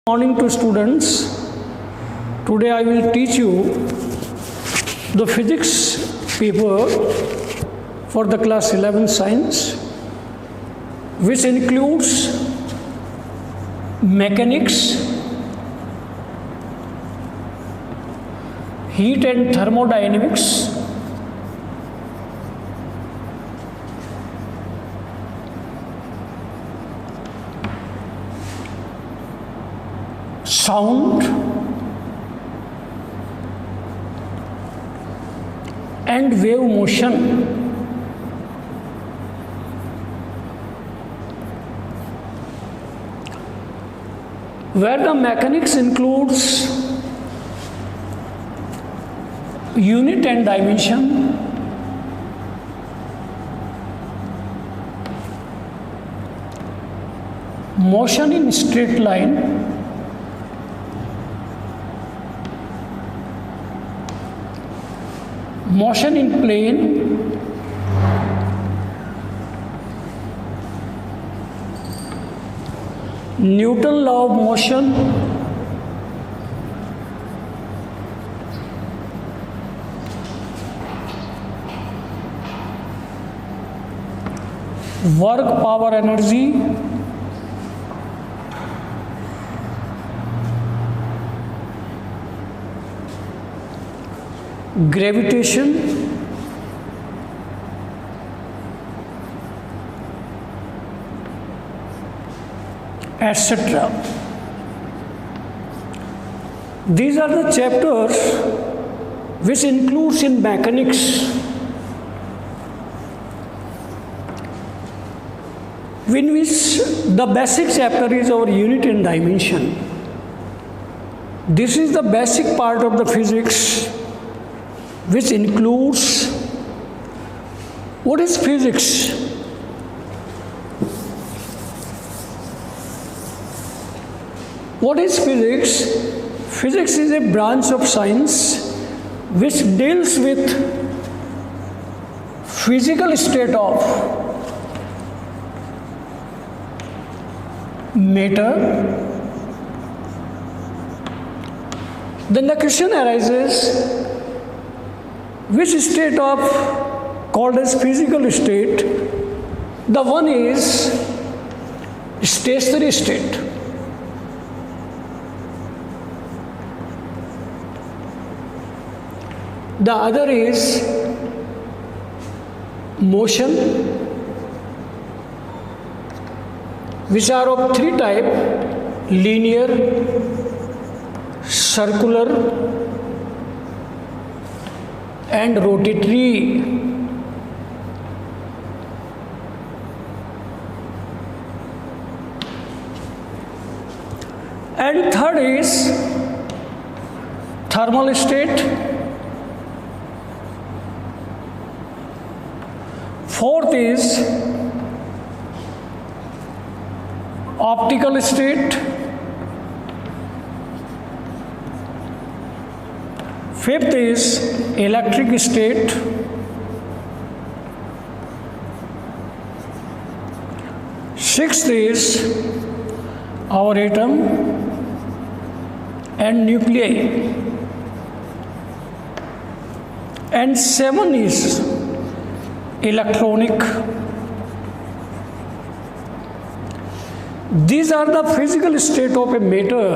Morning to students. Today I will teach you the physics paper for the class 11 science, which includes mechanics, heat and thermodynamics, sound and wave motion. Where the mechanics includes unit and dimension, motion in straight line, motion in plane, Newton law of motion, work power energy, gravitation, etc. These are the chapters which includes in mechanics. In which the basic chapter is our unit and dimension. This is the basic part of the physics, which includes what is physics. What is physics? Physics is a branch of science which deals with physical state of matter. Then the question arises, which state of called as physical state? The one is stationary state. The other is motion, which are of three types: linear, circular, and rotatory. And third is thermal state. Fourth is optical state. Fifth is electric state. Sixth is our atom and nuclei. And seven is electronic. These are the physical state of a matter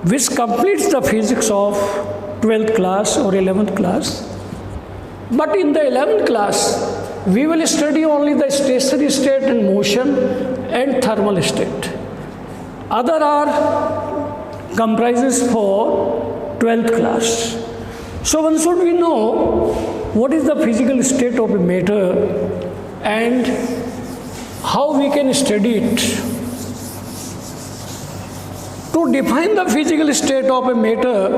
which completes the physics of 12th class or 11th class. But in the 11th class, we will study only the stationary state and motion and thermal state. Other are comprises for 12th class. So when should we know what is the physical state of a matter and how we can study it? To define the physical state of a matter,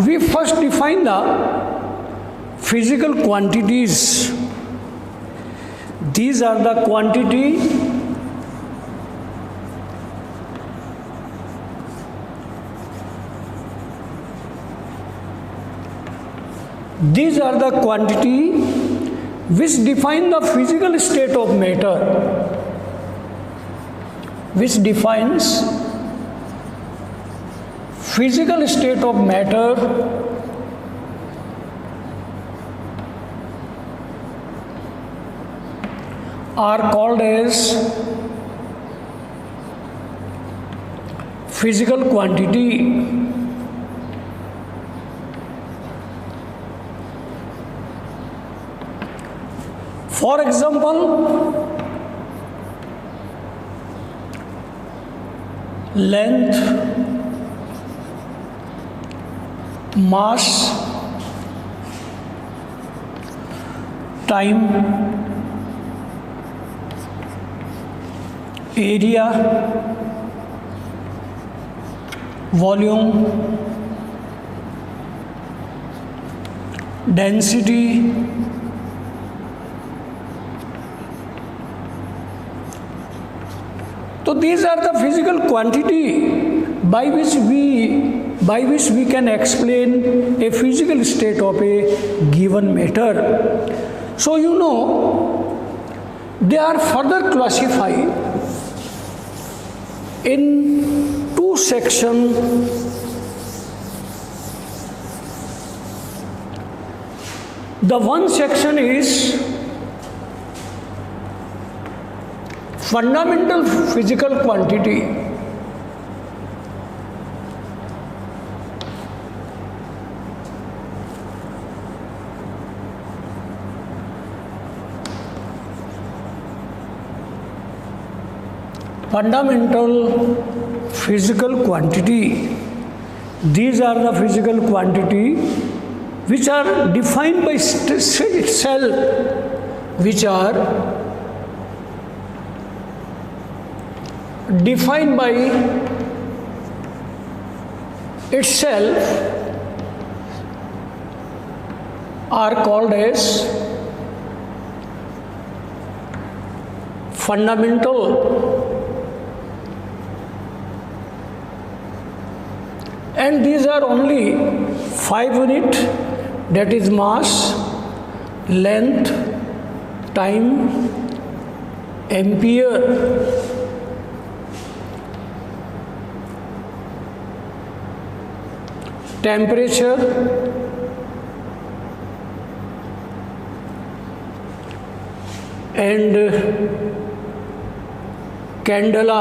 we first define the physical quantities. These are the quantity These are the quantity which define the physical state of matter. which defines physical state of matter are called as physical quantity. For example, length, mass, time, area, volume, density, so these are the physical quantity by which we can explain a physical state of a given matter. So you know, they are further classified in two sections. The one section is fundamental physical quantity. Fundamental physical quantity. These are the physical quantity which are defined by itself, which are defined by itself, are called as fundamental. And these are only 5 units, that is mass, length, time, ampere, temperature, and candela.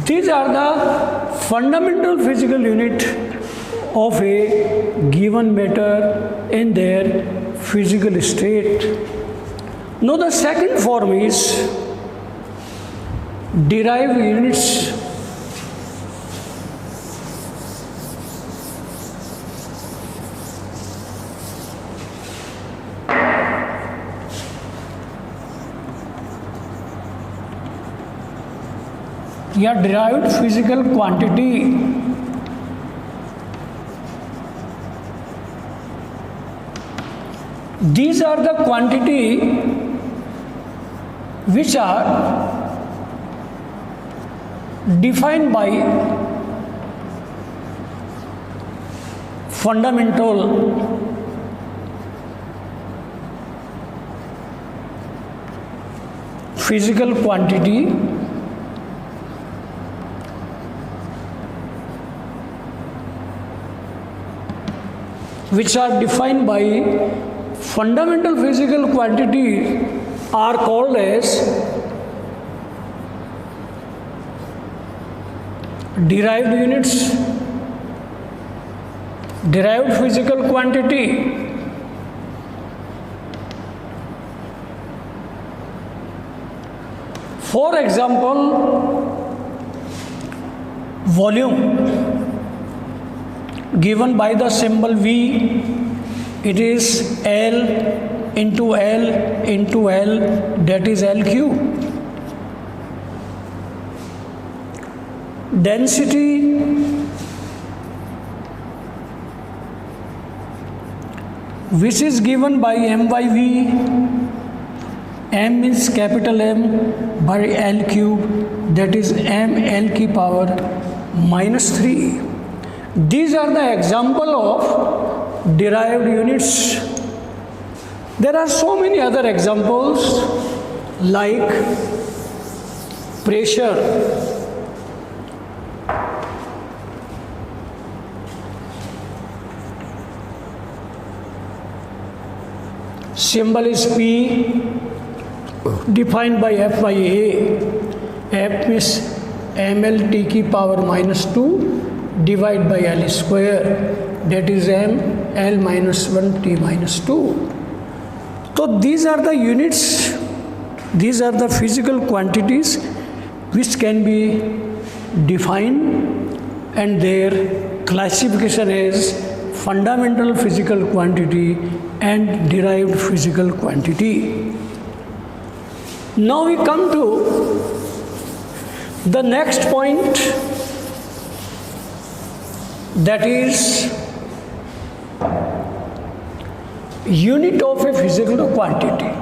These are the fundamental physical unit of a given matter in their physical state. Now the second form is derived units. या derived physical quantity. These are the quantity which are defined by fundamental physical quantity, which are defined by fundamental physical quantity are called as derived units, derived physical quantity. For example, volume given by the symbol V, it is L into L into L, that is L cube. Density which is given by M by V, M is capital M by L cube, that is M L की power -3. These are the example of derived units. There are so many other examples like pressure symbol is P, defined by F by A. F is ml t की power minus 2 divided by L square, that is m L minus 1 t minus 2. So these are the units, these are the physical quantities which can be defined, and their classification is fundamental physical quantity and derived physical quantity. Now we come to the next point, that is unit of a physical quantity.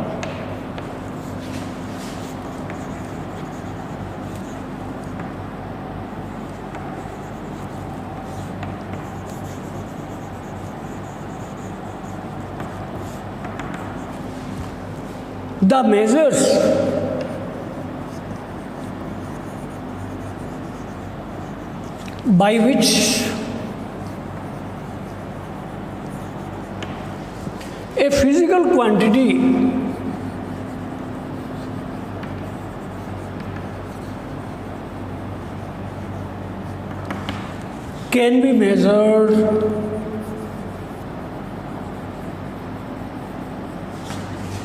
The measures by which a physical quantity can be measured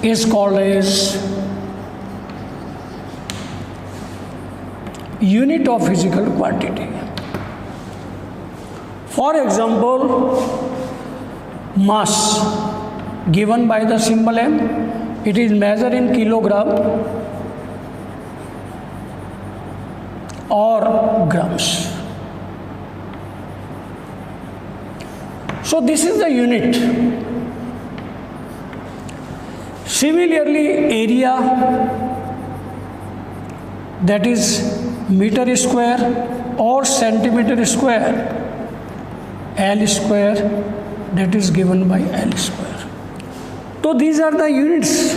is called as unit of physical quantity. For example, mass given by the symbol m, it is measured in kilogram or grams. So this is the unit. Similarly, area, that is meter square or centimeter square, L square, that is given by L square. So these are the units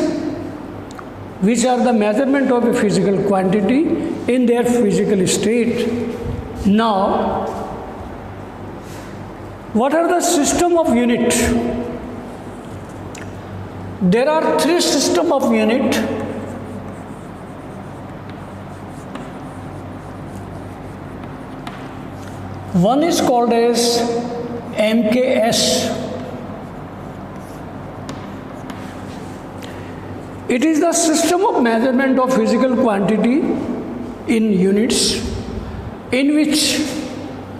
which are the measurement of a physical quantity in their physical state. Now, what are the system of unit? There are three systems of unit. One is called as MKS. It is the system of measurement of physical quantity in units, in which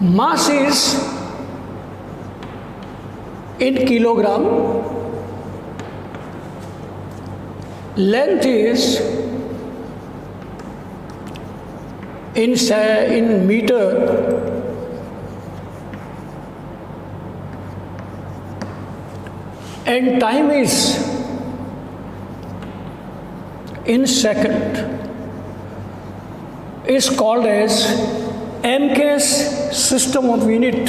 mass is in kilogram, length is in meter, and time is in second, is called as MKS system of unit.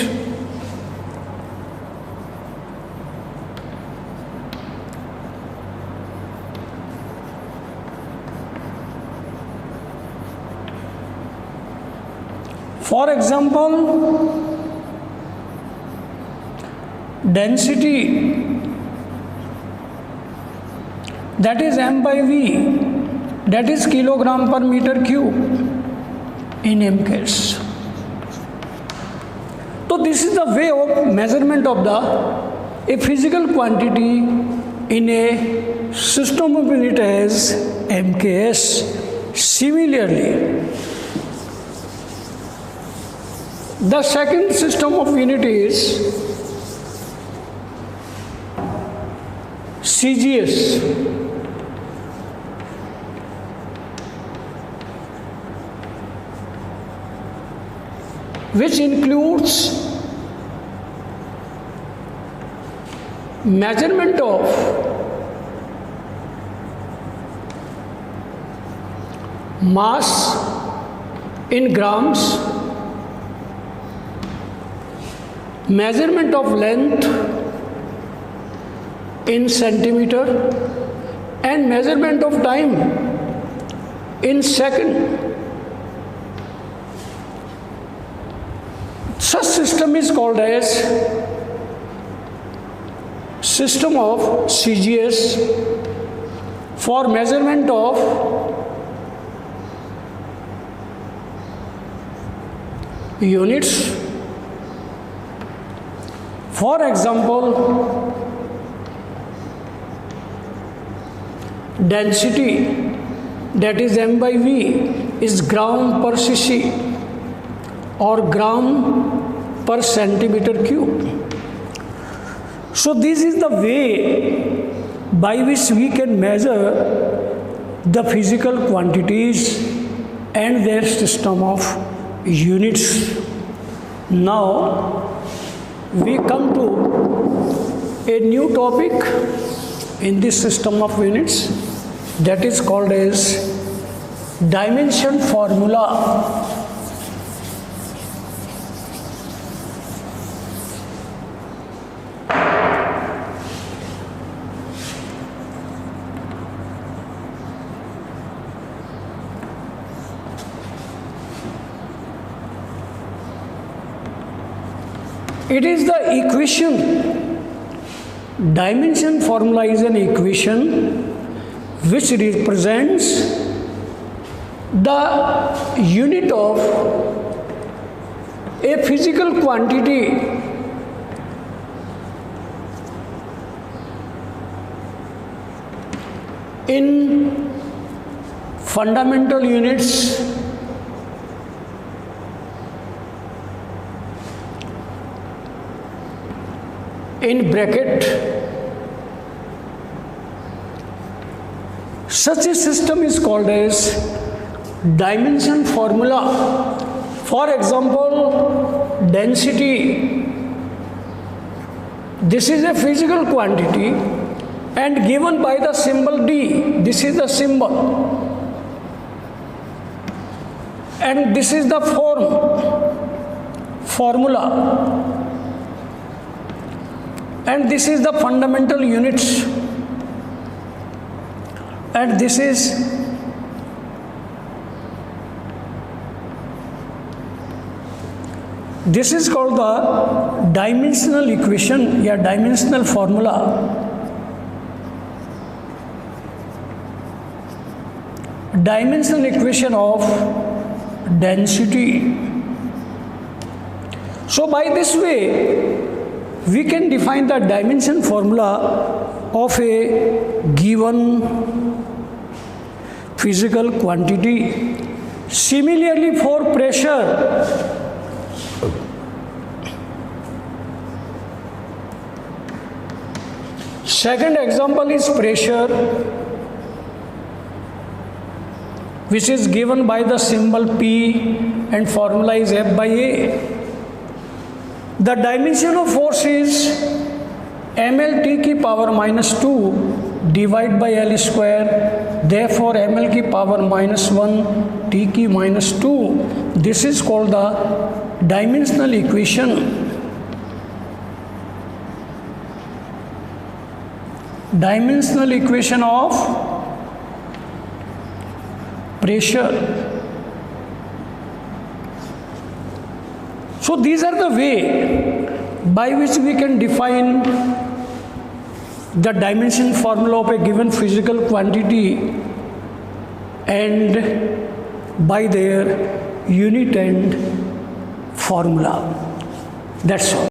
For example, density, that is m by v, that is kilogram per meter cube in MKS. So this is the way of measurement of a physical quantity in a system of unit as MKS. Similarly, the second system of unit is CGS. Which includes measurement of mass in grams, measurement of length in centimeter, and measurement of time in second. Such system is called as system of CGS for measurement of units. For example, density, that is m by v, is gram per cc or gram per centimeter cube. So this is the way by which we can measure the physical quantities and their system of units. Now we come to a new topic in this system of units, that is called as dimension formula. It is the equation. Dimension formula is an equation which represents the unit of a physical quantity in fundamental units, in bracket. Such a system is called as dimension formula. For example, density. This is a physical quantity and given by the symbol D. This is the symbol. And this is the formula. And this is the fundamental units, and this is called the dimensional equation या dimensional formula. Dimensional equation of density. So by this way we can define the dimension formula of a given physical quantity. Similarly, for pressure, second example is pressure, which is given by the symbol P and formula is F by A. The dimension of force is ml t की power -2 divided by L square. Therefore ml की power -1 t की -2. This is called the dimensional equation. Dimensional equation of pressure. So these are the way by which we can define the dimension formula of a given physical quantity and by their unit and formula. That's all.